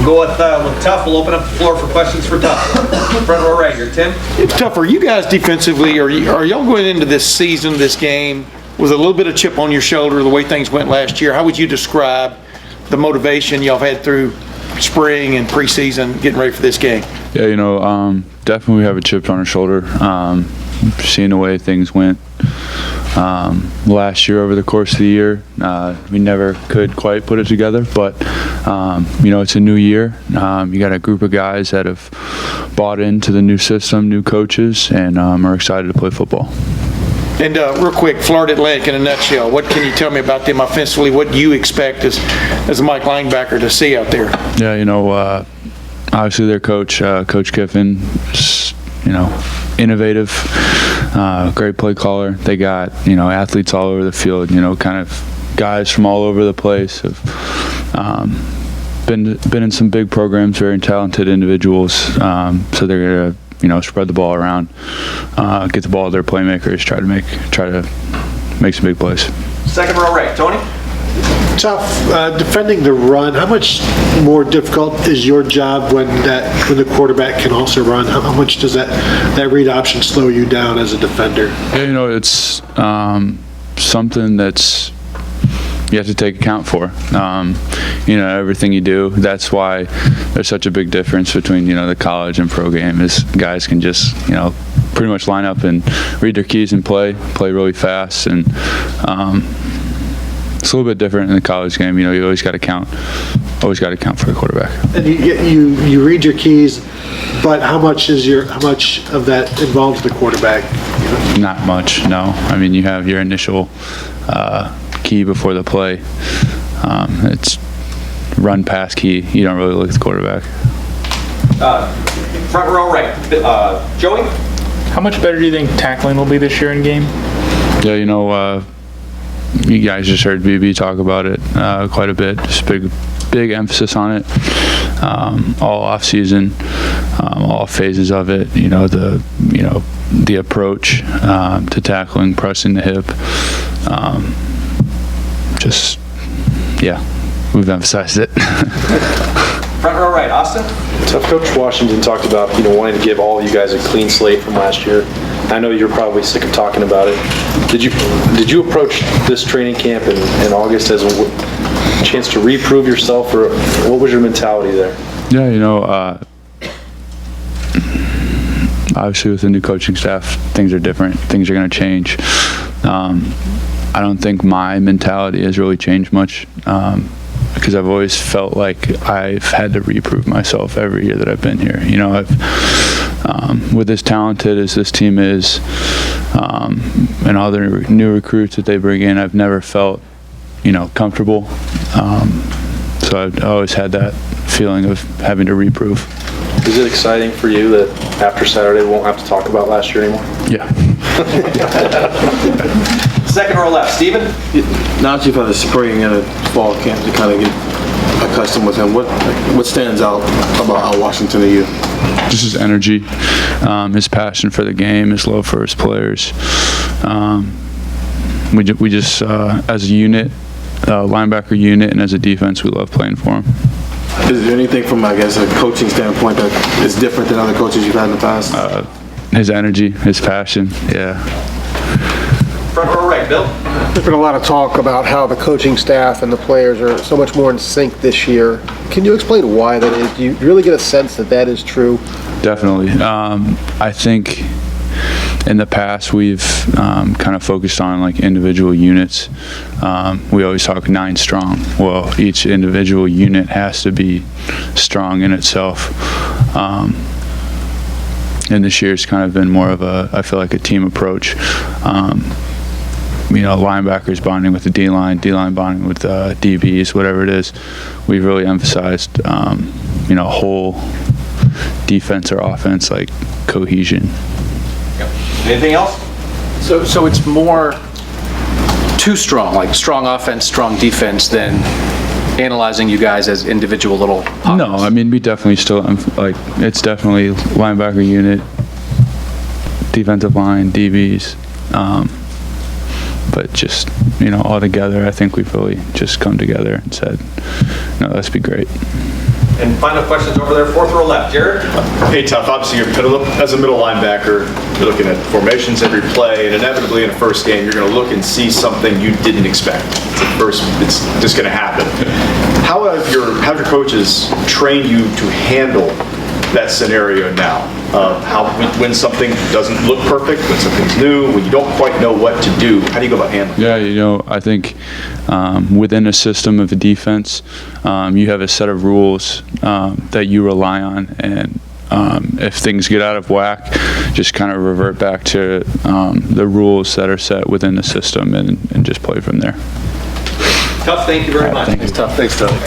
We'll go with Tuff. We'll open up the floor for questions for Tuff. Front row right here, Tim. Tuff, are you guys defensively, are y'all going into this season, this game, with a little bit of chip on your shoulder, the way things went last year? How would you describe the motivation y'all had through spring and preseason getting ready for this game? Yeah, definitely we have a chip on our shoulder. Seeing the way things went last year over the course of the year, we never could quite put it together, but it's a new year. You got a group of guys that have bought into the new system, new coaches, and are excited to play football. And real quick, Florida Atlantic in a nutshell, what can you tell me about them offensively? What do you expect as a Mike linebacker to see out there? Yeah, obviously their coach, Coach Kiffin, is, innovative, great play caller. They got, athletes all over the field, kind of guys from all over the place. Have been in some big programs, very talented individuals. So they're gonna, spread the ball around, get the ball to their playmakers, try to make some big plays. Second row right, Tony. Tough defending the run. How much more difficult is your job when the quarterback can also run? How much does that read option slow you down as a defender? Yeah, it's something that's you have to take account for. Everything you do. That's why there's such a big difference between the college and pro game. Is guys can just pretty much line up and read their keys and play really fast, and it's a little bit different in the college game. You always got to count for the quarterback. And you read your keys, but how much of that involves the quarterback? Not much, no. I mean, you have your initial key before the play. It's run pass key. You don't really look at the quarterback. Front row right, Joey. How much better do you think tackling will be this year in game? Yeah, you guys just heard BB talk about it quite a bit. Just big emphasis on it. All off season, all phases of it. The approach to tackling, pressing the hip. We've emphasized it. Front row right, Austin. Tough. Coach Washington talked about wanting to give all you guys a clean slate from last year. I know you're probably sick of talking about it. Did you approach this training camp in August as a chance to reprove yourself, or what was your mentality there? Yeah, obviously with the new coaching staff, things are different. Things are going to change. I don't think my mentality has really changed much because I've always felt like I've had to reprove myself every year that I've been here. With as talented as this team is, and all the new recruits that they bring in, I've never felt, comfortable. So I've always had that feeling of having to reprove. Is it exciting for you that after Saturday we won't have to talk about last year anymore? Yeah. Second row left, Steven. Now that you've had a spring and a fall camp to kind of get accustomed with him, what stands out about Al Washington to you? Just his energy, his passion for the game, his love for his players. We just as a unit, linebacker unit, and as a defense, we love playing for him. Is there anything from, a coaching standpoint that is different than other coaches you've had in the past? His energy, his passion, yeah. Front row right, Bill. There's been a lot of talk about how the coaching staff and the players are so much more in sync this year. Can you explain why that is? Do you really get a sense that is true? Definitely. I think in the past we've kind of focused on individual units. We always talk 9 strong. Well, each individual unit has to be strong in itself. And this year's kind of been more of I feel like a team approach. Linebackers bonding with the D-line, D-line bonding with DBs, whatever it is. We've really emphasized, whole defense or offense, cohesion. Yep. Anything else? So it's more too strong, strong offense, strong defense, than analyzing you guys as individual little pockets. No, I mean, we definitely still, it's definitely linebacker unit, defensive line, DBs. But just, all together, I think we've really just come together and said, let's be great. And final questions over there, fourth row left. Jared? Hey, Tough, obviously you're as a middle linebacker, you're looking at formations every play, and inevitably in a first game, you're going to look and see something you didn't expect. It's just going to happen. How have your coaches trained you to handle that scenario now? When something doesn't look perfect, when something's new, when you don't quite know what to do, how do you go about handling it? Yeah, I think within a system of a defense, you have a set of rules that you rely on, and if things get out of whack, just kind of revert back to the rules that are set within the system and just play from there. Tough, thank you very much. Thank you. Thanks, Tough.